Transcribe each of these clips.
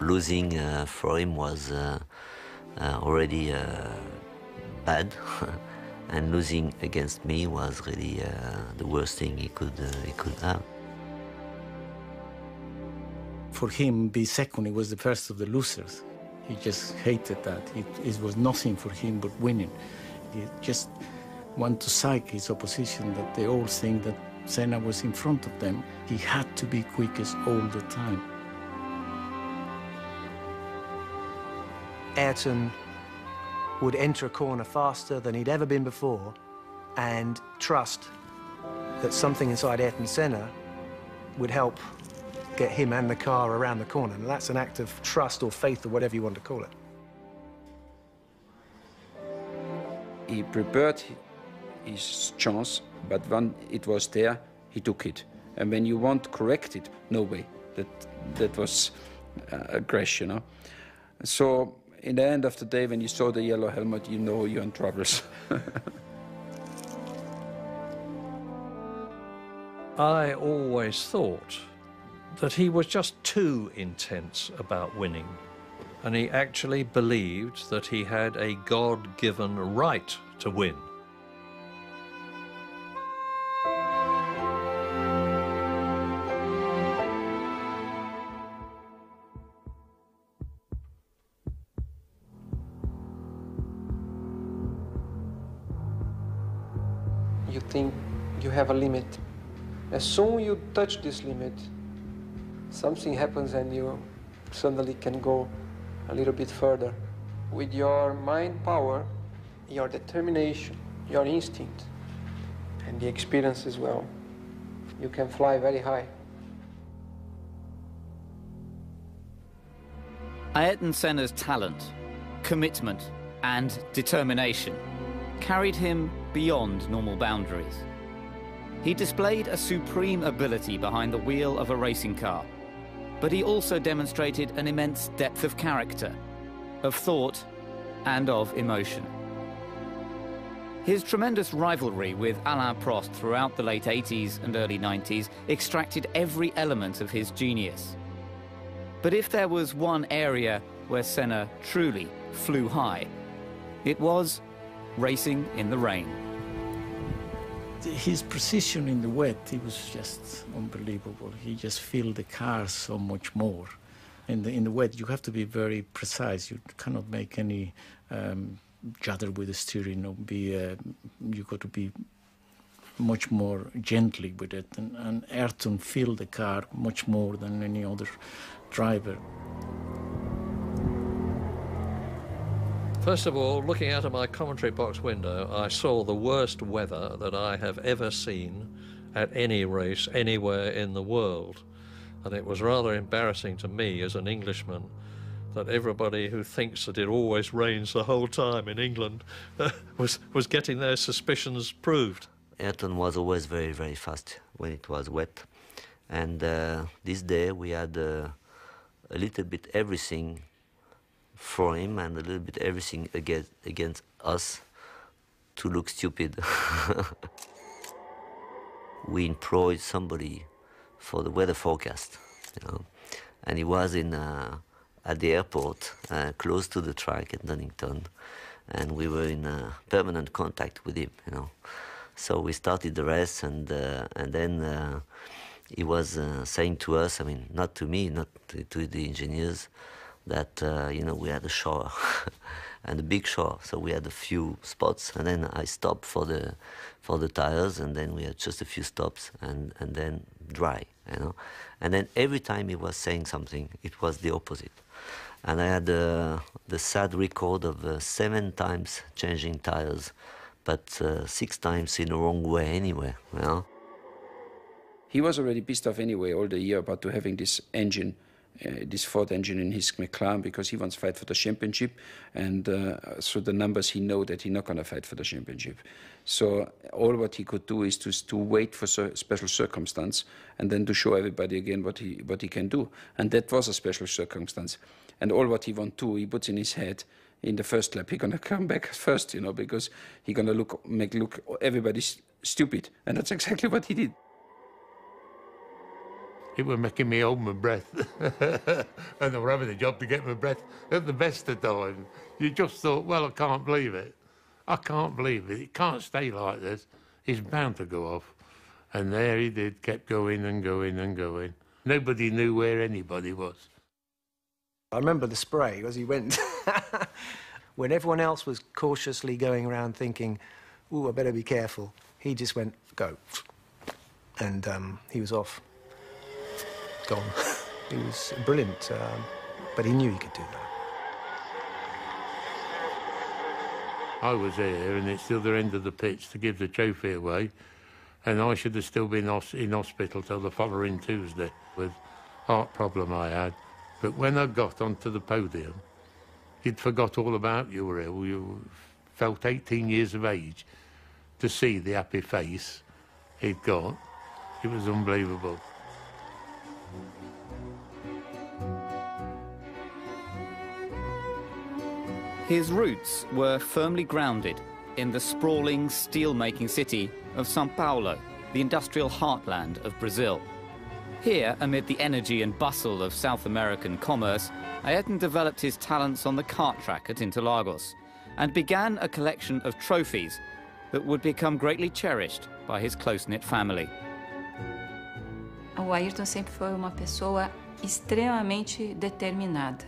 losing for him was already bad, and losing against me was really the worst thing he could have. For him, be second, he was the first of the losers. He just hated that. It was nothing for him but winning. He just wanted to psych his opposition, that they all think that Senna was in front of them. He had to be quickest all the time. Ayrton would enter a corner faster than he'd ever been before and trust that something inside Ayrton Senna would help get him and the car around the corner. And that's an act of trust or faith or whatever you want to call it. He prepared his chance, but when it was there, he took it. And when you want to correct it, no way. That was a crash, you know. So in the end of the day, when you saw the yellow helmet, you know you're in troubles. I always thought that he was just too intense about winning, and he actually believed that he had a God-given right to win. You think you have a limit. As soon as you touch this limit, something happens and you suddenly can go a little bit further. With your mind power, your determination, your instinct, and the experience as well, you can fly very high. Ayrton Senna's talent, commitment, and determination carried him beyond normal boundaries. He displayed a supreme ability behind the wheel of a racing car, but he also demonstrated an immense depth of character, of thought, and of emotion. His tremendous rivalry with Alain Prost throughout the late 80s and early 90s extracted every element of his genius. But if there was one area where Senna truly flew high, it was racing in the rain. His precision in the wet, it was just unbelievable. He just filled the car so much more. In the wet, you have to be very precise. You cannot make any judder with the steering. Or you got to be much more gently with it. And Ayrton filled the car much more than any other driver. First of all, looking out of my commentary box window, I saw the worst weather that I have ever seen at any race anywhere in the world. And it was rather embarrassing to me as an Englishman that everybody who thinks that it always rains the whole time in England was getting their suspicions proved. Ayrton was always very, very fast when it was wet. And this day we had a little bit everything for him and a little bit everything against us to look stupid. We employed somebody for the weather forecast, you know, and he was at the airport, close to the track at Donington, and we were in permanent contact with him, you know. So we started the race, and then he was saying to us, I mean, not to me, not to the engineers, that you know, we had a shower and a big shower, so we had a few spots, and then I stopped for the tires, and then we had just a few stops, and then dry, you know. And then every time he was saying something, it was the opposite. And I had the sad record of 7 times changing tires, but 6 times in the wrong way anyway, you know. He was already pissed off anyway all the year about to having this engine, this Ford engine in his McLaren, because he wants to fight for the championship, and through the numbers he know that he's not going to fight for the championship. So all what he could do is to wait for special circumstance, and then to show everybody again what he can do. And that was a special circumstance. And all what he wants to, he puts in his head in the first lap. He's going to come back first, you know, because he's going to make everybody stupid. And that's exactly what he did. it was making me hold my breath. And I were having a job to get my breath at the best of times. You just thought, well, I can't believe it. I can't believe it. It can't stay like this. It's bound to go off. And there he did, kept going and going and going. Nobody knew where anybody was. I remember the spray as he went. When everyone else was cautiously going around thinking, ooh, I better be careful, he just went, go. And he was off. Gone. He was brilliant, but he knew he could do that. I was there, and it's the other end of the pitch to give the trophy away, and I should have still been in hospital till the following Tuesday with heart problem I had. But when I got onto the podium, you'd forgot all about you were ill. You felt 18 years of age. To see the happy face he'd got, it was unbelievable. His roots were firmly grounded in the sprawling steel-making city of São Paulo, the industrial heartland of Brazil. Here, amid the energy and bustle of South American commerce, Ayrton developed his talents on the kart track at Interlagos and began a collection of trophies that would become greatly cherished by his close-knit family. O Ayrton sempre foi uma pessoa extremamente determinada.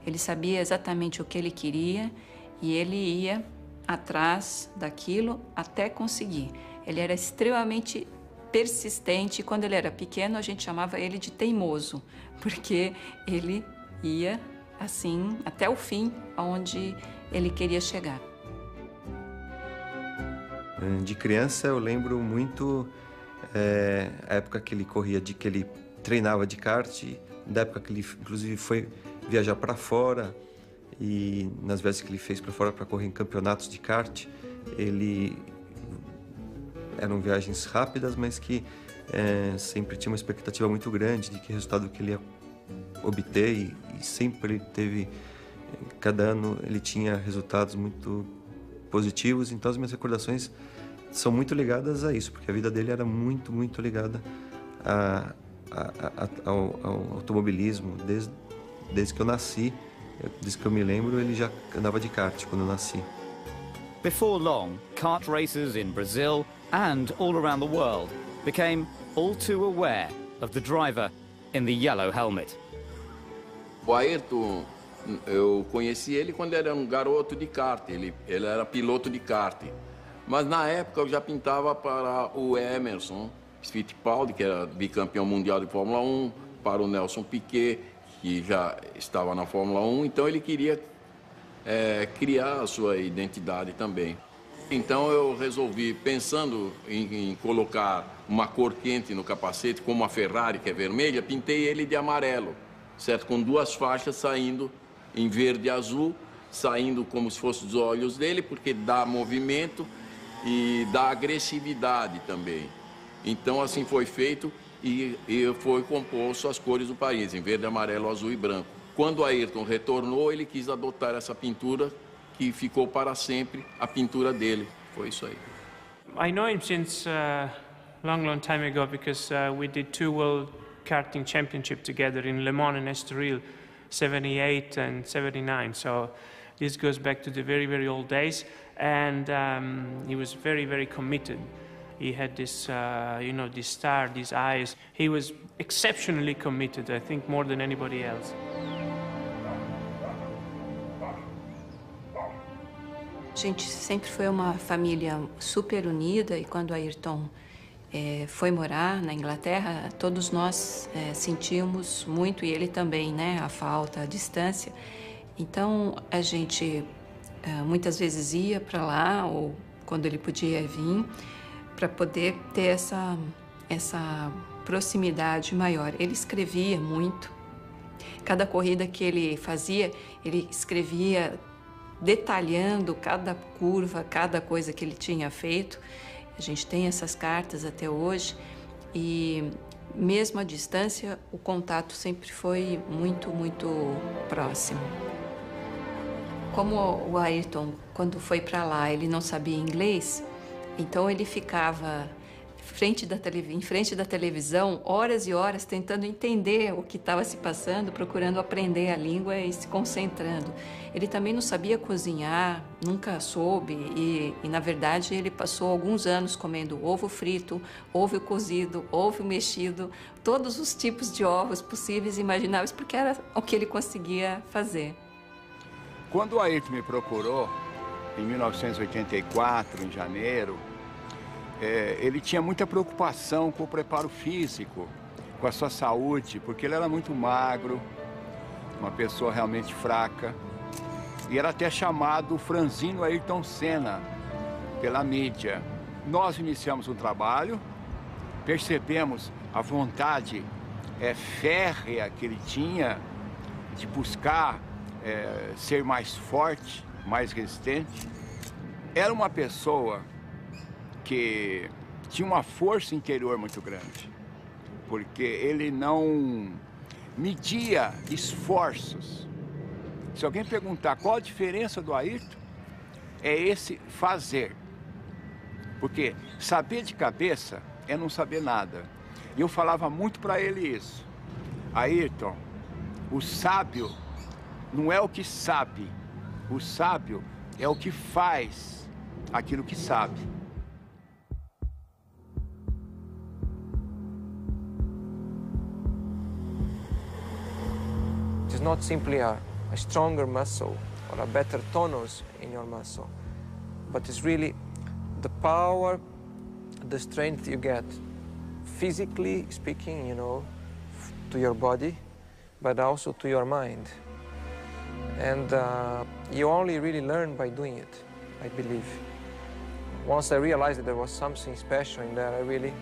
Ele sabia exatamente o que ele queria e ele ia atrás daquilo até conseguir. Ele era extremamente persistente. Quando ele era pequeno, a gente chamava ele de teimoso, porque ele ia assim até o fim, aonde ele queria chegar. De criança, eu lembro muito a época que ele corria, que ele treinava de kart, da época que ele, inclusive, foi viajar para fora, e nas viagens que ele fez para fora para correr em campeonatos de kart, eram viagens rápidas, mas que sempre tinha uma expectativa muito grande de que resultado que ele ia obter, e sempre teve, cada ano ele tinha resultados muito positivos. Então as minhas recordações são muito ligadas a isso, porque a vida dele era muito, muito ligada ao automobilismo. Desde que eu nasci, desde que eu me lembro, ele já andava de kart quando eu nasci. Before long, kart racers in Brazil and all around the world became all too aware of the driver in the yellow helmet. O Ayrton, eu conheci ele quando era um garoto de kart, ele era piloto de kart. Mas na época eu já pintava para o Emerson Fittipaldi, que era bicampeão mundial de Fórmula 1, para o Nelson Piquet, que já estava na Fórmula 1, então ele queria criar a sua identidade também. Então eu resolvi, pensando em colocar uma cor quente no capacete, como a Ferrari, que é vermelha, pintei ele de amarelo, certo? Com duas faixas saindo em verde e azul, saindo como se fossem os olhos dele, porque dá movimento e dá agressividade também. Então assim foi feito e foi composto as cores do país, em verde, amarelo, azul e branco. Quando Ayrton retornou, ele quis adotar essa pintura, que ficou para sempre a pintura dele. Foi isso aí. I know him since long time ago, because we did 2 World Karting Championship together in Le Mans and Estoril, 78 and 79. So this goes back to the very, very old days. And he was very, very committed. He had this, this star, these eyes. He was exceptionally committed, I think, more than anybody else. A gente sempre foi uma família super unida, e quando Ayrton foi morar na Inglaterra, todos nós sentimos muito, e ele também, né, a falta, a distância. Então a gente muitas vezes ia para lá, ou quando ele podia vir, para poder ter essa proximidade maior. Ele escrevia muito. Cada corrida que ele fazia, ele escrevia detalhando cada curva, cada coisa que ele tinha feito. A gente tem essas cartas até hoje, e mesmo à distância, o contato sempre foi muito, muito próximo. Como o Ayrton, quando foi para lá, ele não sabia inglês, então ele ficava em frente da televisão, horas e horas, tentando entender o que estava se passando, procurando aprender a língua e se concentrando. Ele também não sabia cozinhar, nunca soube, e na verdade ele passou alguns anos comendo ovo frito, ovo cozido, ovo mexido, todos os tipos de ovos possíveis e imagináveis, porque era o que ele conseguia fazer. Quando o Ayrton me procurou, em 1984, em janeiro, ele tinha muita preocupação com o preparo físico, com a sua saúde, porque ele era muito magro, uma pessoa realmente fraca, e era até chamado franzino Ayrton Senna pela mídia. Nós iniciamos um trabalho, percebemos a vontade férrea que ele tinha de buscar ser mais forte, mais resistente. Era uma pessoa que tinha uma força interior muito grande, porque ele não media esforços. Se alguém perguntar qual a diferença do Ayrton, é esse fazer. Porque saber de cabeça é não saber nada. E eu falava muito para ele isso. Ayrton, o sábio não é o que sabe, o sábio é o que faz aquilo que sabe. It's not simply a stronger muscle or a better tonus in your muscle, but it's really the power, the strength you get, physically speaking, you know, to your body, but also to your mind. And you only really learn by doing it, I believe. Once I realized that there was something special in there, I really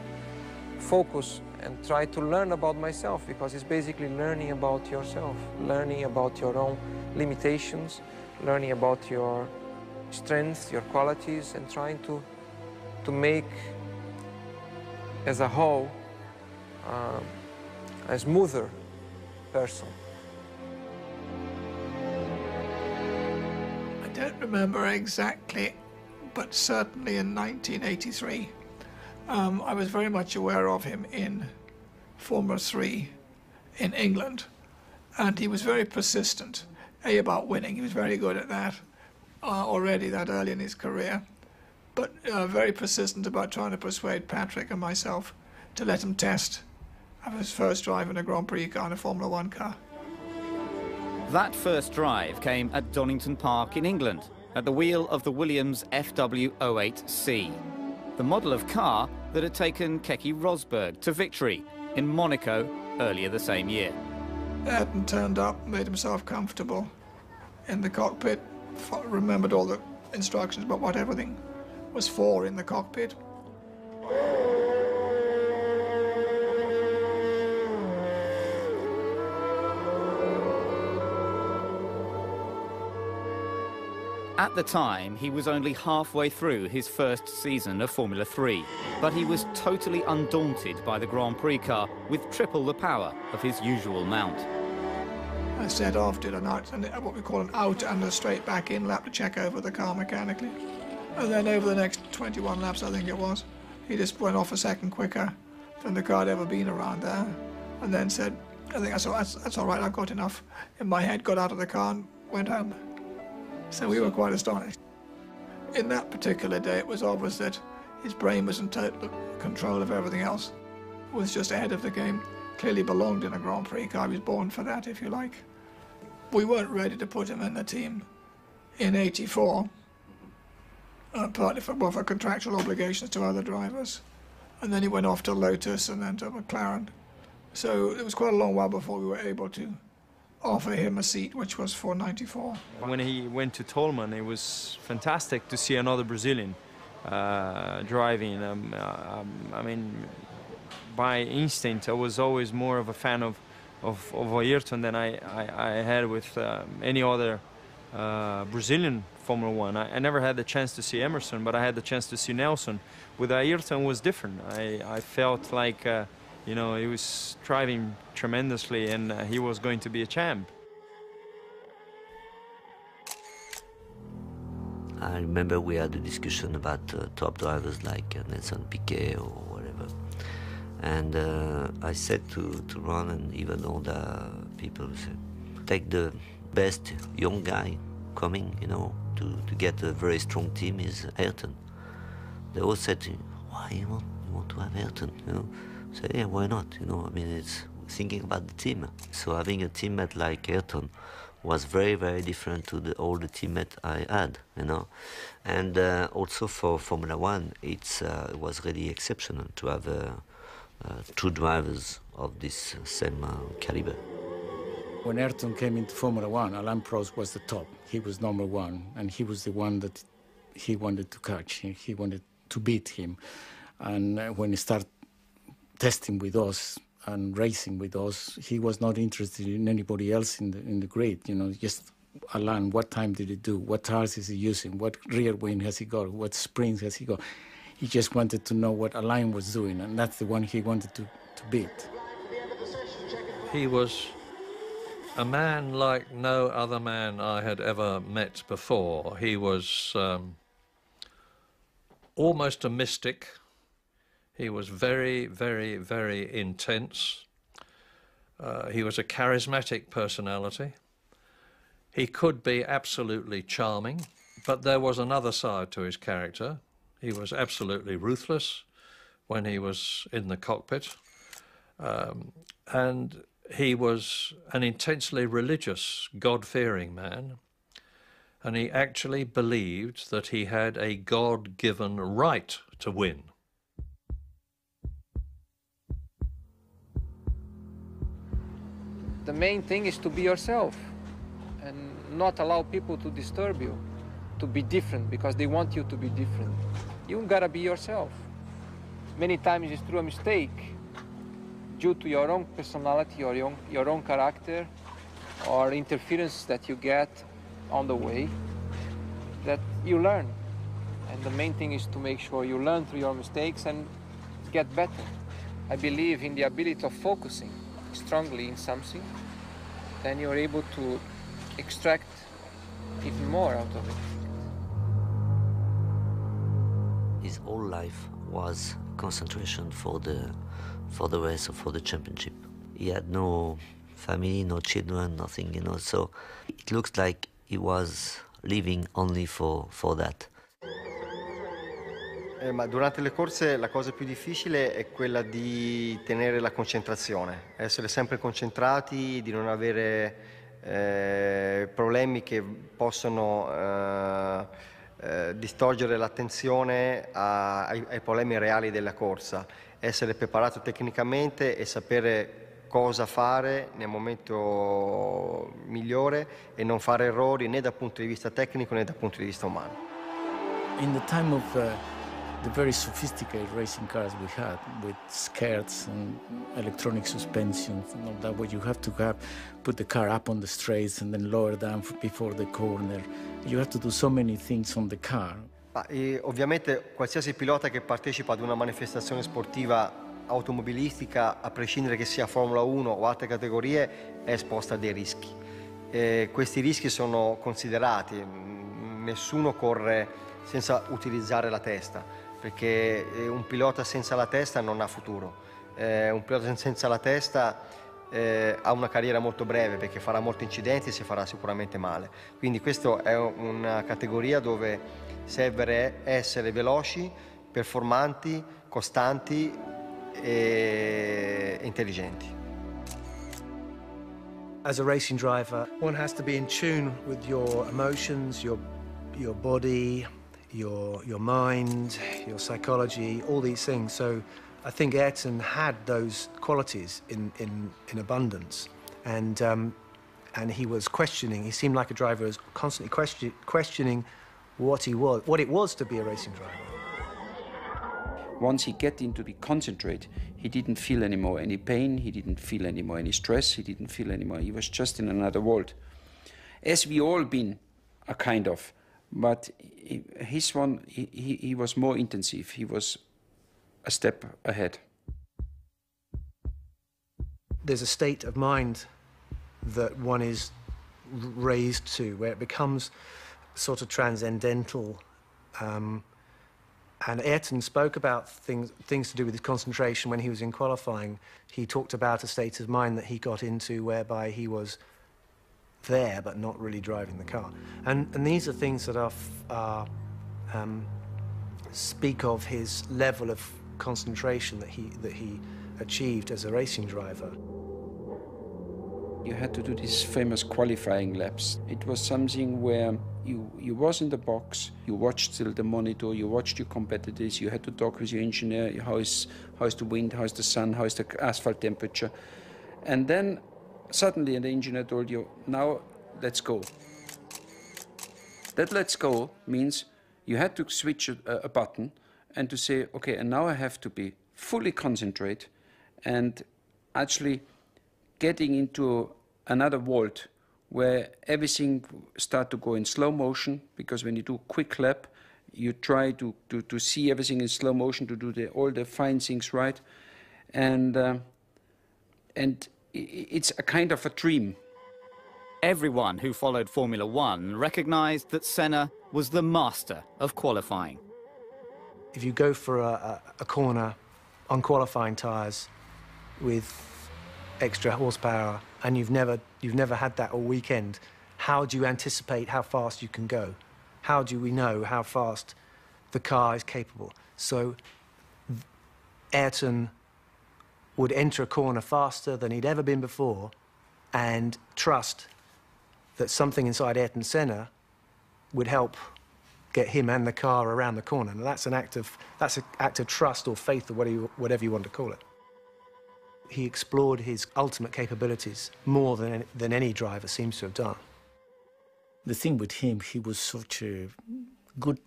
focused and try to learn about myself, because it's basically learning about yourself, learning about your own limitations, learning about your strengths, your qualities, and trying to make, as a whole, a smoother person. I don't remember exactly, but certainly in 1983, I was very much aware of him in Formula 3 in England, and he was very persistent, about winning. He was very good at that already that early in his career, but very persistent about trying to persuade Patrick and myself to let him test of his first drive in a Grand Prix car, in a Formula 1 car. That first drive came at Donington Park in England, at the wheel of the Williams FW08C, the model of car that had taken Keke Rosberg to victory in Monaco earlier the same year. Ayrton turned up, made himself comfortable in the cockpit, remembered all the instructions about what everything was for in the cockpit. At the time, he was only halfway through his first season of Formula 3, but he was totally undaunted by the Grand Prix car with triple the power of his usual mount. I set off, did what we call an out and a straight back in lap to check over the car mechanically. And then over the next 21 laps, I think it was, he just went off a second quicker than the car had ever been around there. And then said, I think that's all right, I've got enough in my head, got out of the car and went home. So we were quite astonished. In that particular day, it was obvious that his brain was in total control of everything else, was just ahead of the game, clearly belonged in a Grand Prix car. He was born for that, if you like. We weren't ready to put him in the team in '84, partly for contractual obligations to other drivers. And then he went off to Lotus and then to McLaren. So it was quite a long while before we were able to offer him a seat, which was for '94. When he went to Tolman, it was fantastic to see another Brazilian driving. I mean, by instinct, I was always more of a fan of Ayrton than I had with any other Brazilian Formula One. I never had the chance to see Emerson, but I had the chance to see Nelson. With Ayrton, it was different. I felt like you know, he was driving tremendously, and he was going to be a champ. I remember we had a discussion about top drivers like Nelson Piquet or whatever. And I said to Ron and even all the people, take the best young guy coming, you know, to get a very strong team is Ayrton. They all said to me, why you want to have Ayrton, you know? I said, yeah, why not, you know, I mean, it's thinking about the team. So having a teammate like Ayrton was very, very different to all the teammates I had, you know. And also for Formula One, it was really exceptional to have two drivers of this same caliber. When Ayrton came into Formula One, Alain Prost was the top. He was number one, and he was the one that he wanted to catch. He wanted to beat him. And when he started testing with us and racing with us, he was not interested in anybody else in the grid. You know, just Alain, what time did he do? What tires is he using? What rear wing has he got? What springs has he got? He just wanted to know what Alain was doing, and that's the one he wanted to beat. He was a man like no other man I had ever met before. He was almost a mystic. He was very, very, very intense. He was a charismatic personality. He could be absolutely charming, but there was another side to his character. He was absolutely ruthless when he was in the cockpit. And he was an intensely religious, God-fearing man. And he actually believed that he had a God-given right to win. The main thing is to be yourself and not allow people to disturb you, to be different because they want you to be different. You gotta be yourself. Many times it's through a mistake, due to your own personality or your own character or interference that you get on the way, that you learn. And the main thing is to make sure you learn through your mistakes and get better. I believe in the ability of focusing strongly in something, then you're able to extract even more out of it. His whole life was concentration for the race or for the championship. He had no family, no children, nothing, you know, so it looks like he was living only for that. Ma durante le corse la cosa più difficile è quella di tenere la concentrazione, essere sempre concentrati, di non avere problemi che possono distogliere l'attenzione ai problemi reali della corsa, essere preparato tecnicamente e sapere cosa fare nel momento migliore e non fare errori né dal punto di vista tecnico né dal punto di vista umano. In the time of the very sophisticated racing cars we had with skirts and electronic suspensions and all that, where you have to put the car up on the straights and then lower down before the corner. You have to do so many things on the car. Ovviamente qualsiasi pilota che partecipa ad una manifestazione sportiva automobilistica, a prescindere che sia Formula 1 o altre categorie, è esposta a dei rischi. Questi rischi sono considerati, nessuno corre senza utilizzare la testa, perché un pilota senza la testa non ha futuro. Un pilota senza la testa ha una carriera molto breve, perché farà molti incidenti e si farà sicuramente male. Quindi questa è una categoria dove serve essere veloci, performanti, costanti e intelligenti. As a racing driver, one has to be in tune with your emotions, your body, your mind, your psychology, all these things. So I think Ayrton had those qualities in abundance, and he was questioning. He seemed like a driver who was constantly questioning what it was to be a racing driver. Once he get into the concentrate, he didn't feel anymore any pain, he didn't feel anymore any stress, he didn't feel anymore, he was just in another world. As we all been, a kind of, but his one, he was more intensive, he was a step ahead. There's a state of mind that one is raised to, where it becomes sort of transcendental, And Ayrton spoke about things to do with his concentration when he was in qualifying. He talked about a state of mind that he got into whereby he was there but not really driving the car. And these are things that speak of his level of concentration that he achieved as a racing driver. You had to do these famous qualifying laps. It was something where you was in the box, you watched still the monitor, you watched your competitors, you had to talk with your engineer, how is the wind, how is the sun, how is the asphalt temperature. And then suddenly the engineer told you, now let's go. That let's go means you had to switch a button and to say, okay, and now I have to be fully concentrate and actually getting into another world where everything start to go in slow motion, because when you do a quick lap, you try to see everything in slow motion, to do all the fine things right. And it's a kind of a dream. Everyone who followed Formula One recognized that Senna was the master of qualifying. If you go for a corner on qualifying tyres with extra horsepower and you've never had that all weekend, how do you anticipate how fast you can go? How do we know how fast the car is capable? So Ayrton would enter a corner faster than he'd ever been before and trust that something inside Ayrton Senna would help get him and the car around the corner. And that's an act of trust or faith or whatever you want to call it. He explored his ultimate capabilities more than any driver seems to have done. The thing with him, he was such a good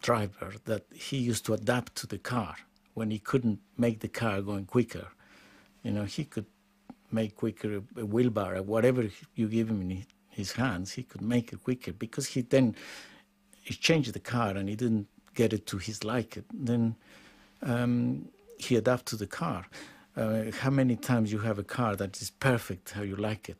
driver that he used to adapt to the car. When he couldn't make the car going quicker, you know, he could make quicker a wheelbar, whatever you give him in his hands, he could make it quicker, because he changed the car and he didn't get it to his liking. Then he adapted to the car. How many times you have a car that is perfect how you like it?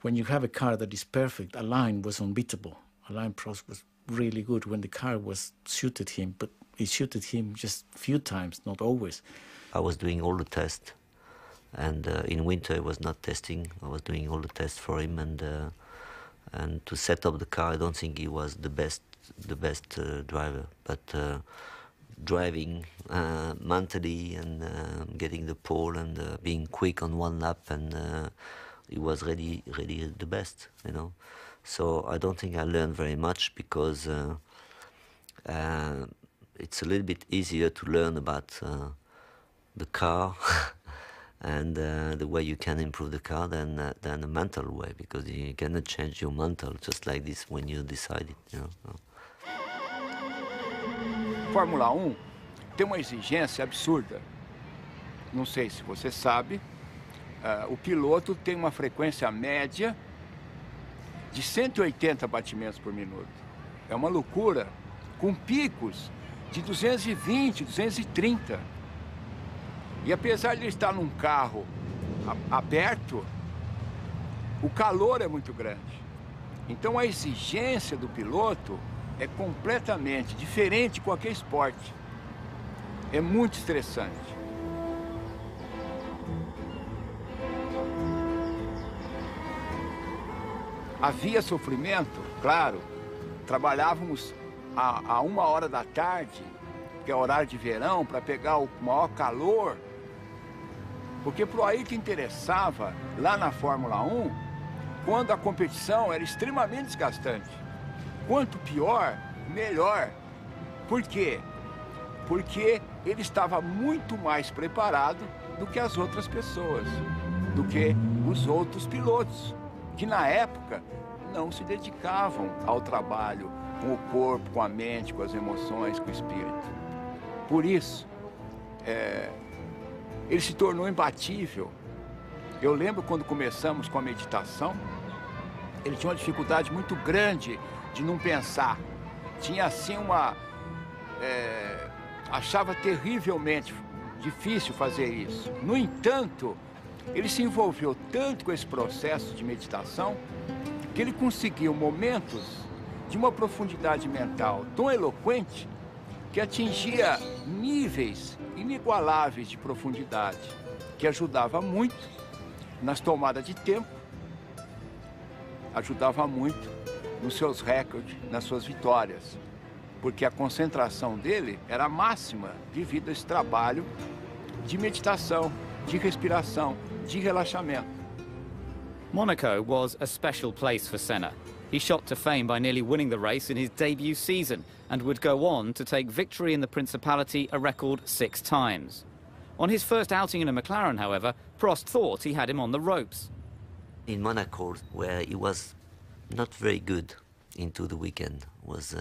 When you have a car that is perfect, Alain was unbeatable. Alain Prost was really good when the car suited him, but it suited him just a few times, not always. I was doing all the tests, and in winter I was not testing. I was doing all the tests for him, and to set up the car, I don't think he was the best driver, but driving mentally and getting the pole and being quick on one lap, and he was really the best, you know. So I don't think I learned very much, because it's a little bit easier to learn about the car and the way you can improve the car than the mental way, because you cannot change your mental just like this when you decide it, you know. Fórmula 1 tem uma exigência absurda. Não sei se você sabe, o piloto tem uma frequência média de 180 batimentos por minuto. É uma loucura, com picos de 220, 230. E apesar de ele estar num carro aberto, o calor é muito grande. Então a exigência do piloto é completamente diferente de qualquer esporte. É muito estressante. Havia sofrimento, claro. Trabalhávamos a 1h da tarde, que é horário de verão, para pegar o maior calor. Porque para o Ayrton interessava, lá na Fórmula 1, quando a competição era extremamente desgastante. Quanto pior, melhor. Por quê? Porque ele estava muito mais preparado do que as outras pessoas, do que os outros pilotos, que na época não se dedicavam ao trabalho com o corpo, com a mente, com as emoções, com o espírito. Por isso, ele se tornou imbatível. Eu lembro quando começamos com a meditação, ele tinha uma dificuldade muito grande de não pensar. Tinha assim achava terrivelmente difícil fazer isso. No entanto, ele se envolveu tanto com esse processo de meditação que ele conseguiu momentos de uma profundidade mental tão eloquente que atingia níveis inigualáveis de profundidade, que ajudava muito nas tomadas de tempo, ajudava muito nos seus recordes, nas suas vitórias, porque a concentração dele era máxima devido a esse trabalho de meditação, de respiração, de relaxamento. Monaco was a special place for Senna. He shot to fame by nearly winning the race in his debut season and would go on to take victory in the Principality a record 6 times. On his first outing in a McLaren, however, Prost thought he had him on the ropes. In Monaco, where he was not very good into the weekend, was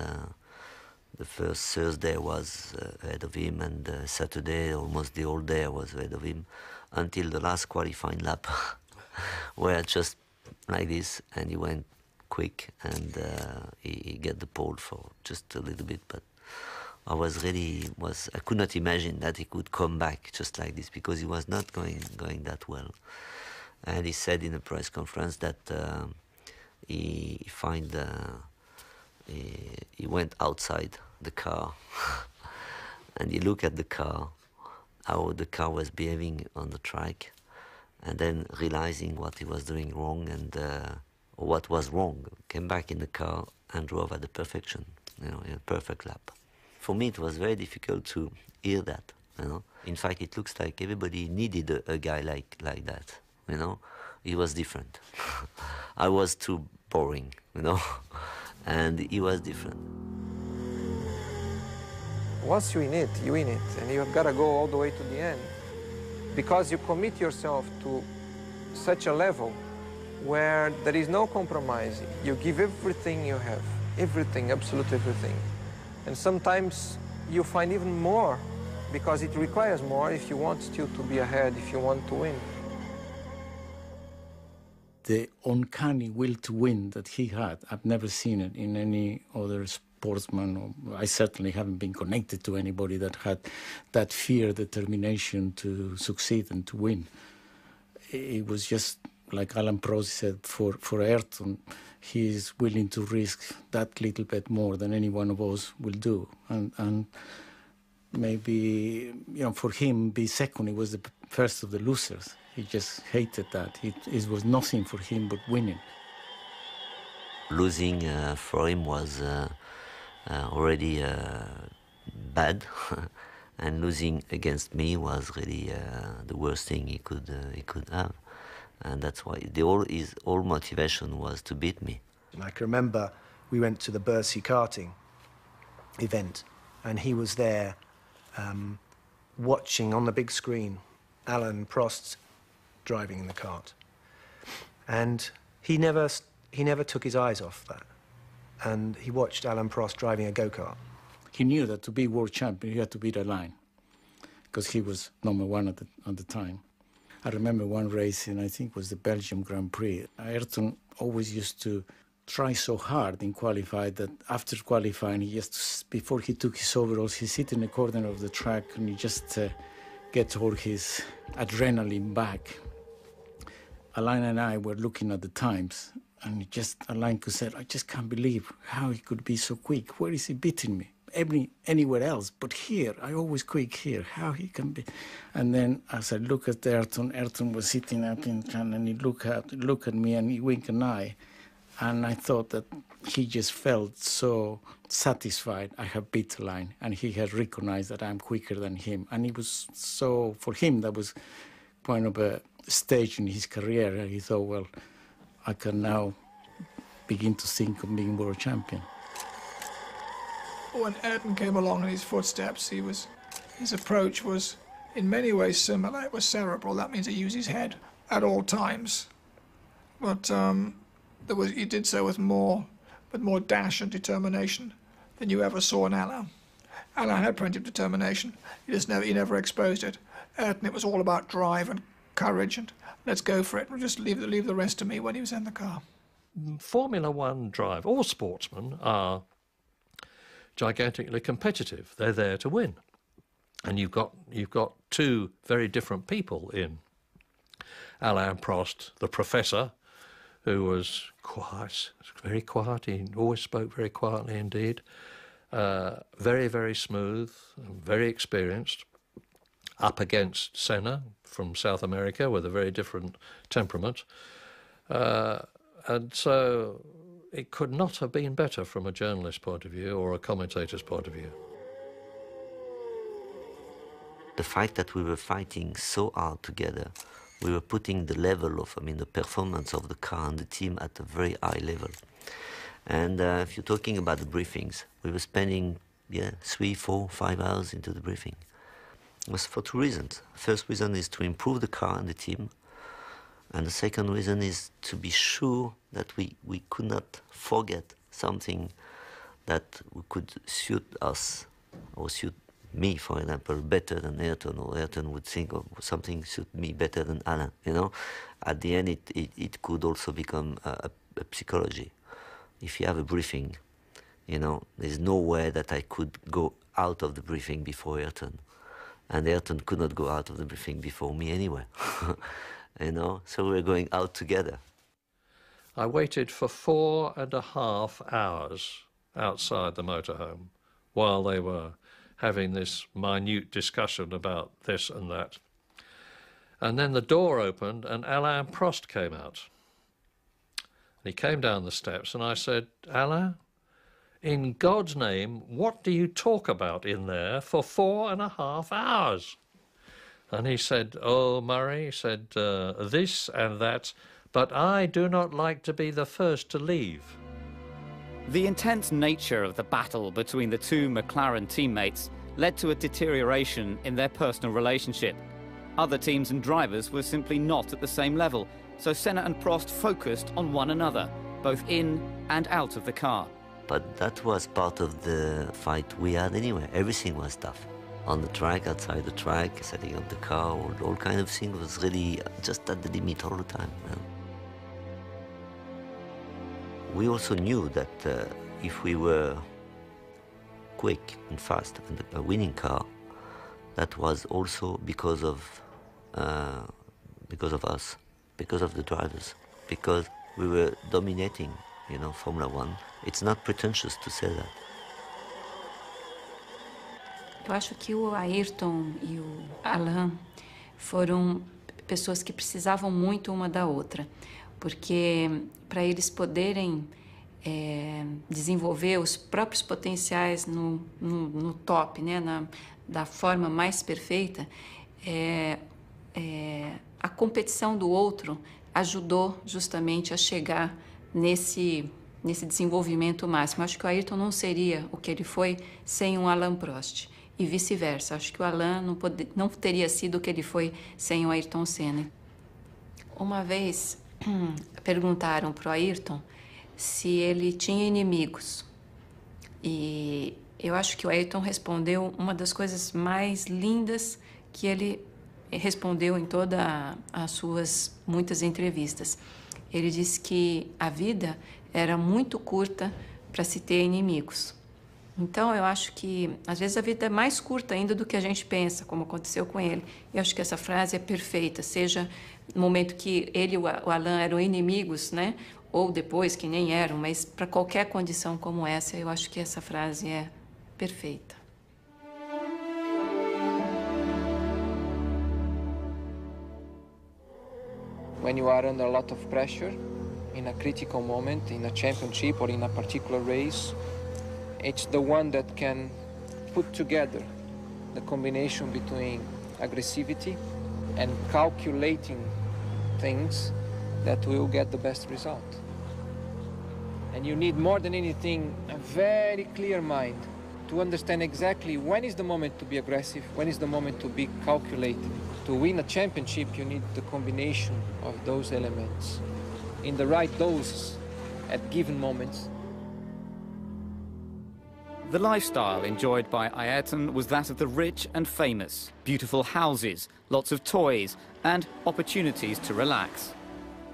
the first Thursday was ahead of him, and Saturday almost the whole day I was ahead of him until the last qualifying lap, where just like this, and he went quick, and he got the pole for just a little bit. But I could not imagine that he could come back just like this, because he was not going that well. And he said in a press conference that he went outside the car and he looked at the car, how the car was behaving on the track, and then realizing what he was doing wrong and or what was wrong, came back in the car and drove at the perfection, in a perfect lap. For me, it was very difficult to hear that. In fact, it looks like everybody needed a guy like that. He was different. I was too boring, and he was different. Once you're in it, and you've got to go all the way to the end, because you commit yourself to such a level where there is no compromise. You give everything you have, everything, absolutely everything. And sometimes you find even more, because it requires more if you want still to be ahead, if you want to win. The uncanny will to win that he had, I've never seen it in any other sportsman. I certainly haven't been connected to anybody that had that fear, determination to succeed and to win. It was just, like Alan Prost said, for Ayrton, he is willing to risk that little bit more than any one of us will do. And maybe, for him, be second, he was the first of the losers. He just hated that. It was nothing for him but winning. Losing for him was already bad, and losing against me was really the worst thing he could have. And that's why his whole motivation was to beat me. I can remember we went to the Bercy karting event, and he was there watching on the big screen Alan Prost driving in the kart, and he never took his eyes off that, and he watched Alan Prost driving a go-kart. He knew that to be world champion, he had to beat a line, because he was #1 at the time. I remember one race, and I think it was the Belgium Grand Prix. Ayrton always used to try so hard in qualifying that after qualifying, before he took his overalls, he sit in the corner of the track and he just gets all his adrenaline back. Alain and I were looking at the times, and Alain said, I just can't believe how he could be so quick. Where is he beating me? Anywhere else, but here, I always quick here. How he can be? And then as I look at Ayrton was sitting up and he looked at me and he winked an eye, and I thought that he just felt so satisfied I have beat the line, and he had recognized that I'm quicker than him, and it was so, for him, that was kind of a stage in his career, and he thought, well, I can now begin to think of being world champion. When Ayrton came along in his footsteps, his approach was in many ways similar. It was cerebral. That means he used his head at all times. But he did so with more dash and determination than you ever saw in Alain. Alain had plenty of determination. He never exposed it. Ayrton, it was all about drive and courage and let's go for it. We'll just leave the rest to me when he was in the car. Formula One drive, all sportsmen are gigantically competitive. They're there to win. And you've got two very different people in Alain Prost, the professor, who was quiet, very quiet. He always spoke very quietly indeed. Very, very smooth, very experienced, up against Senna from South America with a very different temperament. And so it could not have been better from a journalist's point of view or a commentator's point of view. The fact that we were fighting so hard together, we were putting the level of, the performance of the car and the team at a very high level. And if you're talking about the briefings, we were spending 3, 4, 5 hours into the briefing. It was for 2 reasons. First reason is to improve the car and the team. And the second reason is to be sure that we could not forget something that could suit us or suit me, for example, better than Ayrton, or Ayrton would think of something suit me better than Alain, At the end, it could also become a psychology. If you have a briefing, there's no way that I could go out of the briefing before Ayrton. And Ayrton could not go out of the briefing before me anyway, So we're going out together. I waited for 4.5 hours outside the motorhome while they were having this minute discussion about this and that. And then the door opened and Alain Prost came out. And he came down the steps and I said, Alain, in God's name, what do you talk about in there for 4.5 hours? And he said, oh, Murray, he said, this and that, but I do not like to be the first to leave. The intense nature of the battle between the two McLaren teammates led to a deterioration in their personal relationship. Other teams and drivers were simply not at the same level, so Senna and Prost focused on one another, both in and out of the car. But that was part of the fight we had anyway. Everything was tough. On the track, outside the track, setting up the car, all kind of things was really just at the limit all the time. We also knew that if we were quick and fast and a winning car, that was also because of us, because of the drivers, because we were dominating, Formula One. It's not pretentious to say that. Eu acho que o Ayrton e o Alain foram pessoas que precisavam muito uma da outra, porque para eles poderem desenvolver os próprios potenciais no top, da forma mais perfeita, a competição do outro ajudou justamente a chegar nesse desenvolvimento máximo. Acho que o Ayrton não seria o que ele foi sem um Alain Prost. E vice-versa. Acho que o Alain não teria sido o que ele foi sem o Ayrton Senna. Uma vez perguntaram para o Ayrton se ele tinha inimigos. E eu acho que o Ayrton respondeu uma das coisas mais lindas que ele respondeu em todas as suas muitas entrevistas. Ele disse que a vida era muito curta para se ter inimigos. Então, eu acho que, às vezes, a vida é mais curta ainda do que a gente pensa, como aconteceu com ele. Eu acho que essa frase é perfeita, seja no momento que ele e o Alain eram inimigos, ou depois, que nem eram, mas para qualquer condição como essa, eu acho que essa frase é perfeita. When you are under a lot of pressure, in a critical moment, in a championship or in a particular race, it's the one that can put together the combination between aggressivity and calculating things that will get the best result. And you need more than anything a very clear mind to understand exactly when is the moment to be aggressive, when is the moment to be calculated. To win a championship, you need the combination of those elements in the right doses at given moments. The lifestyle enjoyed by Ayrton was that of the rich and famous. Beautiful houses, lots of toys, and opportunities to relax.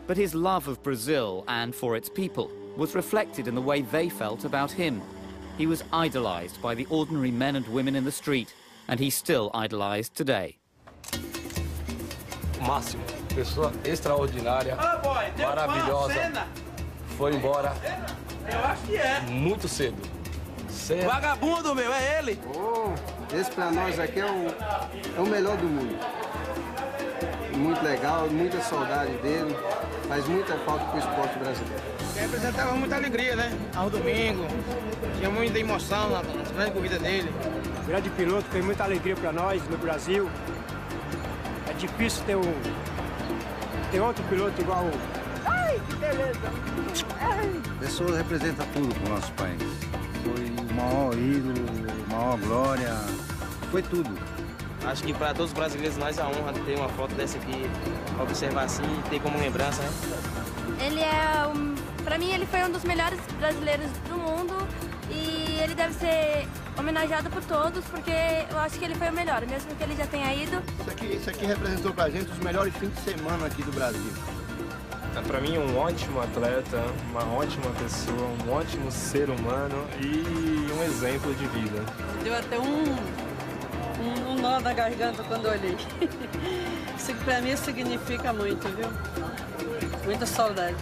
But his love of Brazil and for its people was reflected in the way they felt about him. He was idolized by the ordinary men and women in the street, and he's still idolized today. Máximo, pessoa extraordinária, maravilhosa, foi embora muito cedo. Senna. Vagabundo, meu, é ele! Oh, esse pra nós aqui é o melhor do mundo. Muito legal, muita saudade dele, faz muita falta pro esporte brasileiro. Representava muita alegria, né? Ao domingo, tinha muita emoção nas grandes corridas dele. Grande piloto, tem muita alegria para nós no Brasil. É difícil ter outro piloto igual o... Ai, que beleza! A pessoa representa tudo para o nosso país. Foi o maior ídolo, a maior glória, foi tudo. Acho que para todos os brasileiros nós é a honra de ter uma foto dessa aqui, observar assim e ter como lembrança, né? Ele para mim ele foi um dos melhores brasileiros do mundo e ele deve ser homenageado por todos porque eu acho que ele foi o melhor, mesmo que ele já tenha ido. Isso aqui representou pra gente os melhores fins de semana aqui do Brasil. Para mim, um ótimo atleta, uma ótima pessoa, um ótimo ser humano e um exemplo de vida. Deu até um nó na garganta quando eu olhei. Isso para mim significa muito, viu? Muita saudade.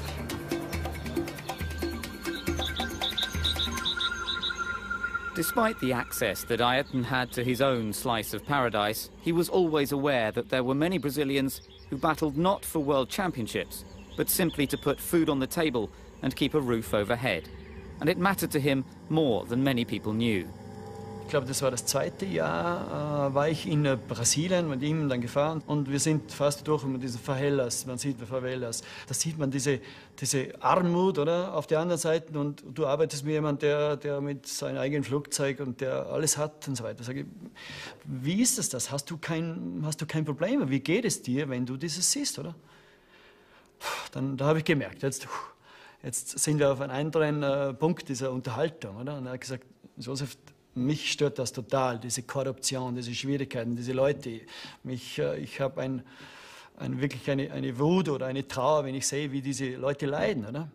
Despite the access that Ayrton had to his own slice of paradise, he was always aware that there were many Brazilians who battled not for world championships, but simply to put food on the table and keep a roof overhead. And it mattered to him more than many people knew. Ich glaube, das war das zweite Jahr, war ich in Brasilien mit ihm dann gefahren und wir sind fast durch diese Favelas, man sieht Favelas, da sieht man diese Armut, oder, auf der anderen Seite und du arbeitest mit jemandem, der mit seinem eigenen Flugzeug und der alles hat und so weiter. Sag ich, wie ist das? Hast du kein Problem? Wie geht es dir, wenn du dieses siehst, oder? Da habe ich gemerkt, jetzt sind wir auf einem anderen Punkt dieser Unterhaltung, oder? Und er hat gesagt, Josef, mich stört das total, diese Korruption, diese Schwierigkeiten, diese Leute. Ich habe wirklich eine Wut oder eine Trauer, wenn ich sehe, wie diese Leute leiden, oder?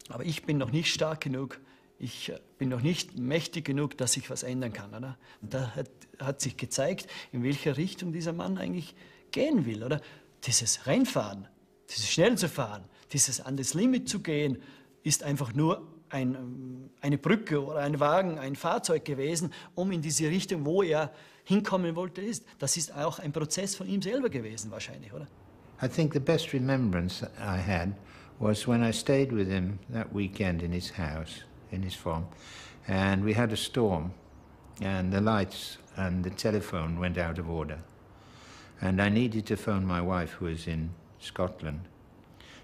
Aber ich bin noch nicht stark genug, ich bin noch nicht mächtig genug, dass ich was ändern kann, oder? Und da hat sich gezeigt, in welche Richtung dieser Mann eigentlich gehen will, oder? Dieses Rennfahren, dieses schnell zu fahren, dieses an das Limit zu gehen, ist einfach nur eine Brücke oder ein Wagen, ein Fahrzeug gewesen, um in diese Richtung, wo er hinkommen wollte, ist. Das ist auch ein Prozess von ihm selber gewesen, wahrscheinlich, oder? I think the best remembrance I had was when I stayed with him that weekend in his house, in his farm, and we had a storm, and the lights and the telephone went out of order. And I needed to phone my wife, who was in Scotland.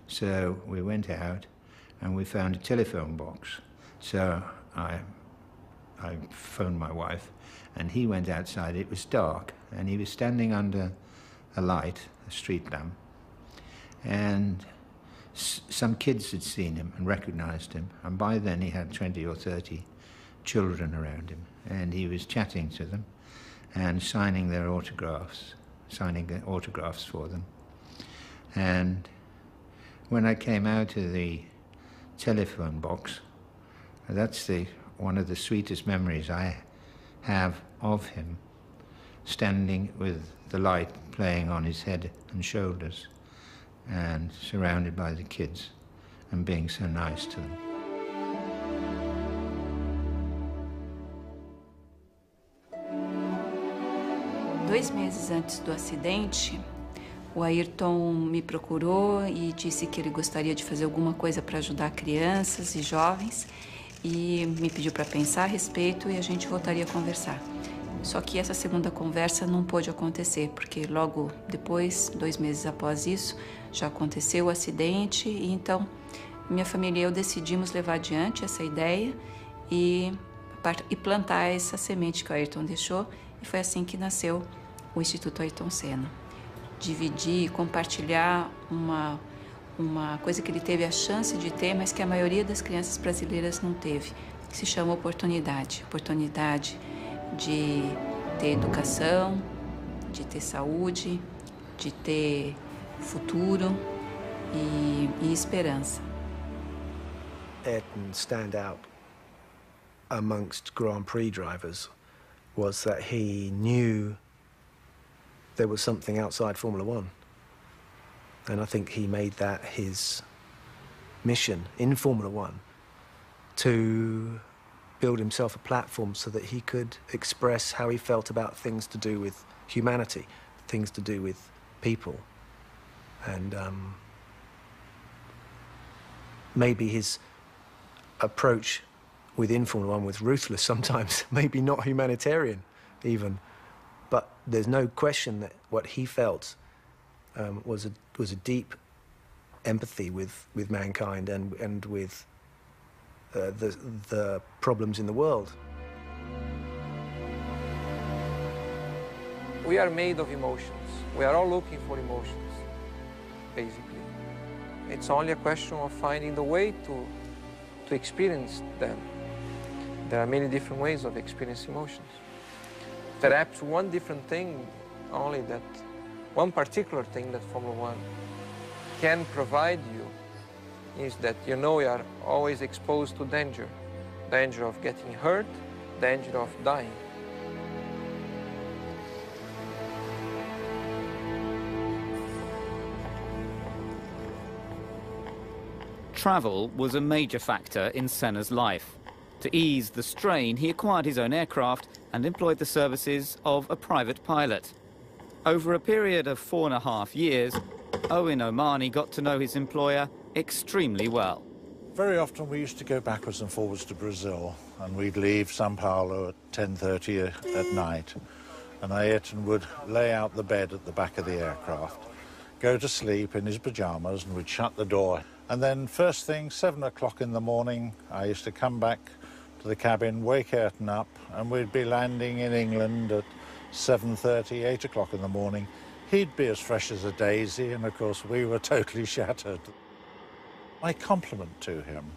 So we went out, and we found a telephone box. So I phoned my wife, and he went outside. It was dark, and he was standing under a light, a street lamp, and some kids had seen him and recognized him, and by then he had 20 or 30 children around him, and he was chatting to them and signing autographs for them. And when I came out of the telephone box, that's one of the sweetest memories I have of him, standing with the light playing on his head and shoulders and surrounded by the kids and being so nice to them. Dois meses antes do acidente, o Ayrton me procurou e disse que ele gostaria de fazer alguma coisa para ajudar crianças e jovens e me pediu para pensar a respeito e a gente voltaria a conversar. Só que essa segunda conversa não pôde acontecer, porque logo depois, 2 meses após isso, já aconteceu o acidente e então minha família e eu decidimos levar adiante essa ideia e plantar essa semente que o Ayrton deixou e foi assim que nasceu o Instituto Ayrton Senna. Dividir, compartilhar uma coisa que ele teve a chance de ter, mas que a maioria das crianças brasileiras não teve, que se chama oportunidade. Oportunidade de ter educação, de ter saúde, de ter futuro e esperança. Ayrton's standout amongst Grand Prix drivers was that he knew there was something outside Formula One. And I think he made that his mission in Formula One to build himself a platform so that he could express how he felt about things to do with humanity, things to do with people. And maybe his approach within Formula One was ruthless sometimes, maybe not humanitarian even, but there's no question that what he felt was a deep empathy with mankind and with the problems in the world. We are made of emotions. We are all looking for emotions, basically. It's only a question of finding the way to experience them. There are many different ways of experiencing emotions. Perhaps one different thing, only that one particular thing that Formula One can provide you is that you know you are always exposed to danger. Danger of getting hurt, danger of dying. Travel was a major factor in Senna's life. To ease the strain, he acquired his own aircraft and employed the services of a private pilot. Over a period of 4.5 years, Owen Omani got to know his employer extremely well. Very often we used to go backwards and forwards to Brazil, and we'd leave São Paulo at 10:30 at night, and Ayrton would lay out the bed at the back of the aircraft, go to sleep in his pyjamas, and we'd shut the door. And then first thing, 7 o'clock in the morning, I used to come back to the cabin, wake Ayrton up, and we'd be landing in England at 7:30, 8 o'clock in the morning. He'd be as fresh as a daisy, and of course we were totally shattered. My compliment to him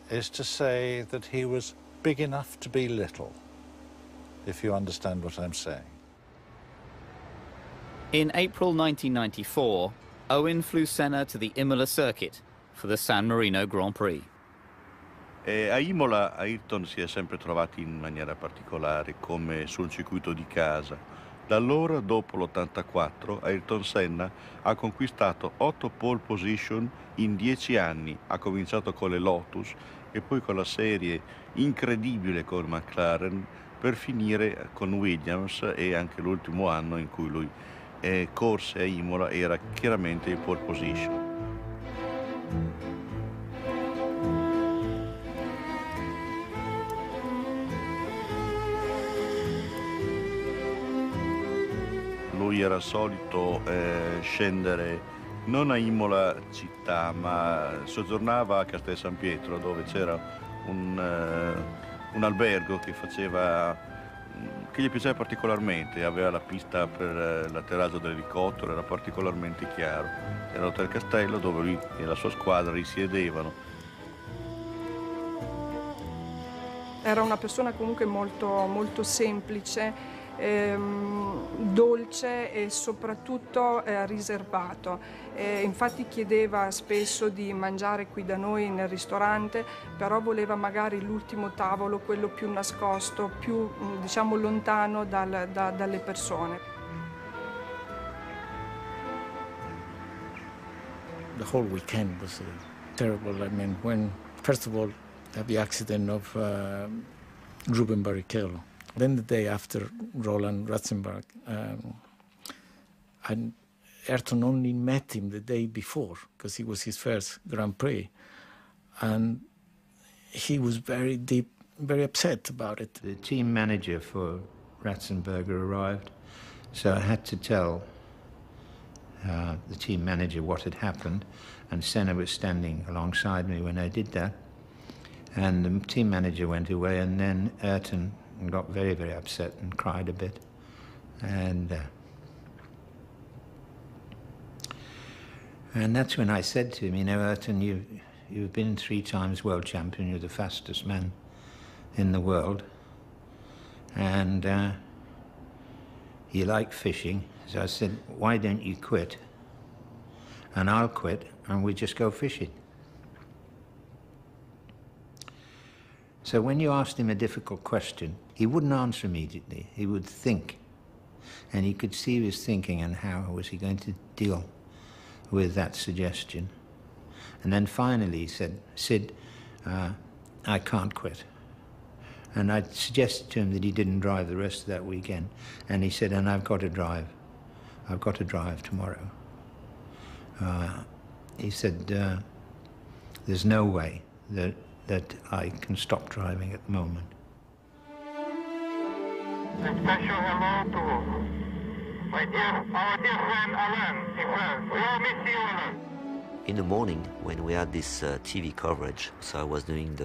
is to say that he was big enough to be little, if you understand what I'm saying. In April 1994, Owen flew Senna to the Imola circuit for the San Marino Grand Prix. A Imola Ayrton si è sempre trovato in maniera particolare, come sul circuito di casa. Da allora, dopo l'84, Ayrton Senna ha conquistato 8 pole position in 10 anni. Ha cominciato con le Lotus e poi con la serie incredibile con McLaren, per finire con Williams, e anche l'ultimo anno in cui lui corse a Imola era chiaramente in pole position. Lui era solito scendere non a Imola città, ma soggiornava a Castel San Pietro, dove c'era un albergo che gli piaceva particolarmente. Aveva la pista per l'atterraggio dell'elicottero, era particolarmente chiaro. Era l'Hotel Castello, dove lui e la sua squadra risiedevano. Era una persona comunque molto semplice, dolce e soprattutto riservato. Infatti chiedeva spesso di mangiare qui da noi nel ristorante, però voleva magari l'ultimo tavolo, quello più nascosto, più diciamo lontano dalle persone. The whole weekend was terrible. I mean, when first of all the accident of Ruben Barrichello. Then the day after, Roland Ratzenberg, and Ayrton only met him the day before, because it was his first Grand Prix, and he was very upset about it. The team manager for Ratzenberger arrived, so I had to tell the team manager what had happened, and Senna was standing alongside me when I did that, and the team manager went away, and then Ayrton got very upset and cried a bit. And that's when I said to him, you know, Ayrton, you've been 3 times world champion, you're the fastest man in the world, and you like fishing. So I said, why don't you quit? And I'll quit, and we just go fishing. So when you asked him a difficult question, he wouldn't answer immediately. He would think. And you could see he was thinking, and how was he going to deal with that suggestion? And then finally he said, Sid, I can't quit. And I suggested to him that he didn't drive the rest of that weekend. And he said, and I've got to drive. I've got to drive tomorrow. He said, there's no way that I can stop driving at the moment. A special hello to our dear friend Alan. He says, we all miss you, Alan. In the morning, when we had this TV coverage, so I was doing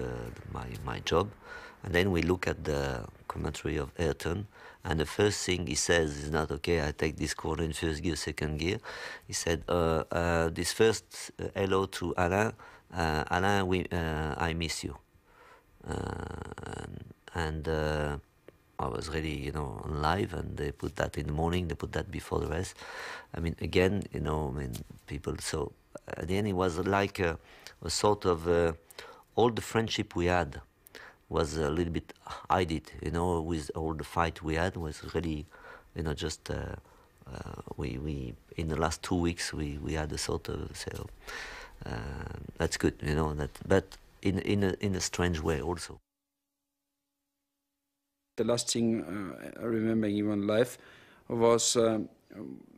my job, and then we look at the commentary of Ayrton, and the first thing he says is not, okay, I take this corner in first gear, second gear. He said, this first hello to Alain, Alain, I miss you. And I was really, you know, on live, and they put that in the morning, they put that before the rest. I mean, again, you know, I mean, people, so at the end it was like a sort of, all the friendship we had was a little bit hide, you know, with all the fight we had was really, you know, just, we in the last 2 weeks, we had a sort of, so, that's good, you know, that, but in a strange way also. The last thing I remember in my life was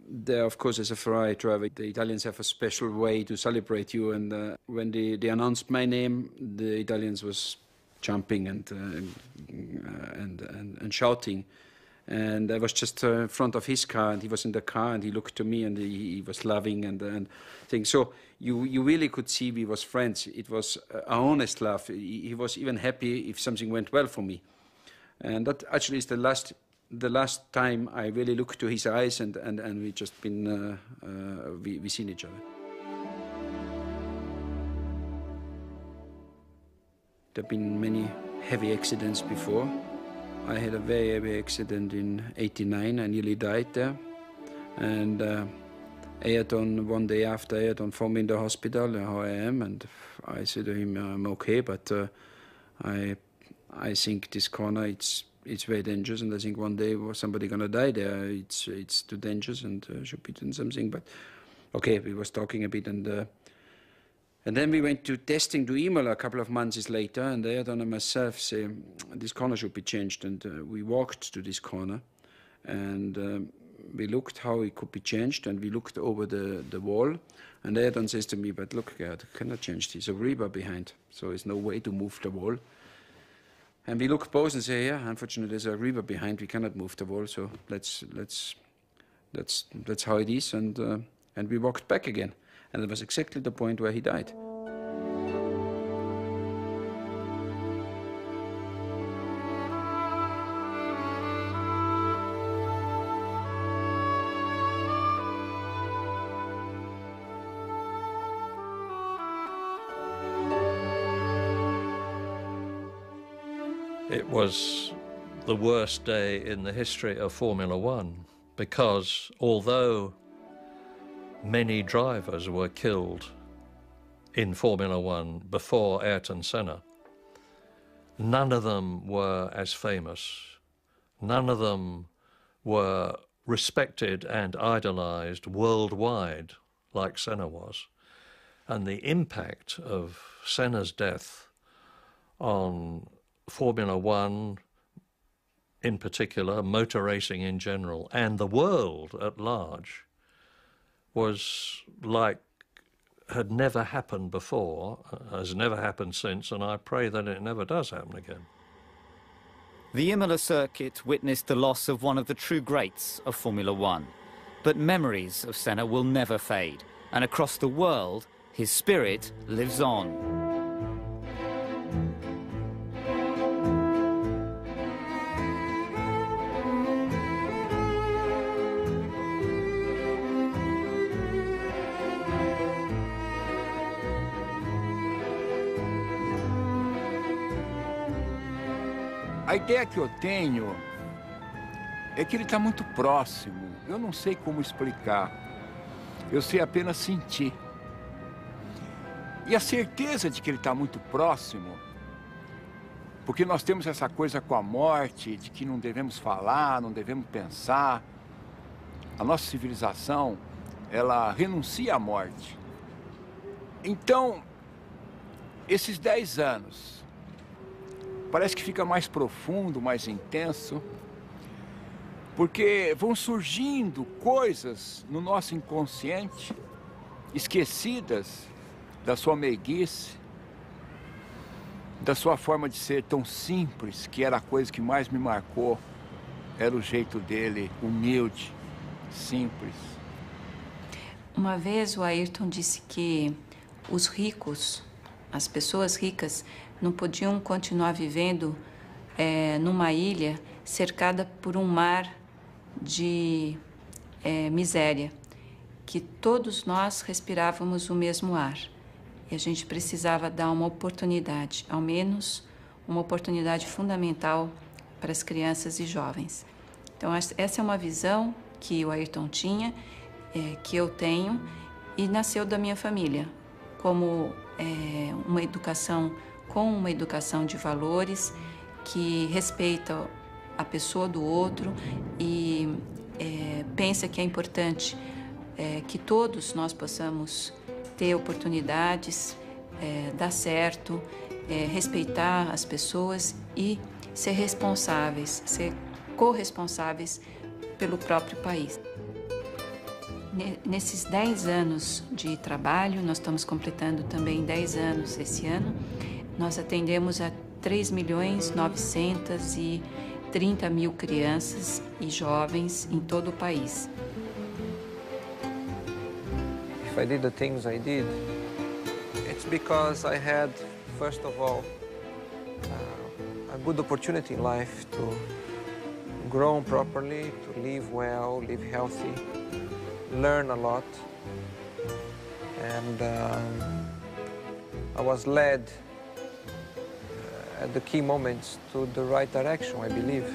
there, of course, as a Ferrari driver, the Italians have a special way to celebrate you. And when they announced my name, the Italians was jumping and shouting. And I was just in front of his car, and he was in the car, and he looked to me, and he was laughing and things. So you really could see we was friends. It was an honest laugh. He was even happy if something went well for me. And that actually is the last time I really looked to his eyes, and we just been we seen each other. There have been many heavy accidents before. I had a very heavy accident in '89. I nearly died there, and Ayrton, one day after, Ayrton found me in the hospital, how I am, and I said to him, I'm okay, but I think this corner, it's very dangerous, and I think one day somebody gonna die there. It's too dangerous, and should be doing something. But okay, we was talking a bit, and then we went to testing to Imola a couple of months later, and Ayrton and myself say this corner should be changed, and we walked to this corner, and we looked how it could be changed, and we looked over the wall, and Ayrton says to me, but look, Gerd, I cannot change this. There's a rebar behind, so there's no way to move the wall. And we look both and say, yeah, unfortunately there's a river behind, we cannot move the wall, so that's how it is, and we walked back again. And it was exactly the point where he died. It was the worst day in the history of Formula One, because although many drivers were killed in Formula One before Ayrton Senna, none of them were as famous. None of them were respected and idolized worldwide like Senna was. And the impact of Senna's death on Formula One in particular, motor racing in general, and the world at large, was like had never happened before, has never happened since, and I pray that it never does happen again. The Imola circuit witnessed the loss of one of the true greats of Formula One, but memories of Senna will never fade, and across the world, his spirit lives on. A ideia que eu tenho é que ele está muito próximo. Eu não sei como explicar. Eu sei apenas sentir. E a certeza de que ele está muito próximo, porque nós temos essa coisa com a morte, de que não devemos falar, não devemos pensar. A nossa civilização, ela renuncia à morte. Então, esses 10 anos, parece que fica mais profundo, mais intenso, porque vão surgindo coisas no nosso inconsciente, esquecidas da sua meiguice, da sua forma de ser tão simples, que era a coisa que mais me marcou, era o jeito dele, humilde, simples. Uma vez o Ayrton disse que os ricos, as pessoas ricas, não podiam continuar vivendo numa ilha cercada por um mar de miséria, que todos nós respirávamos o mesmo ar e a gente precisava dar uma oportunidade, ao menos uma oportunidade fundamental para as crianças e jovens. Então essa é uma visão que o Ayrton tinha, que eu tenho e nasceu da minha família, como uma educação de valores que respeita a pessoa do outro e pensa que é importante que todos nós possamos ter oportunidades, dar certo, respeitar as pessoas e ser responsáveis, ser corresponsáveis pelo próprio país. Nesses 10 anos de trabalho, nós estamos completando também 10 anos esse ano, nós atendemos a 3.930.000 crianças e jovens em todo o país. If I did the things I did, it's because I had, first of all, a good opportunity in life to grow properly, to live well, live healthy, learn a lot, and I was led at the key moments to the right direction, I believe.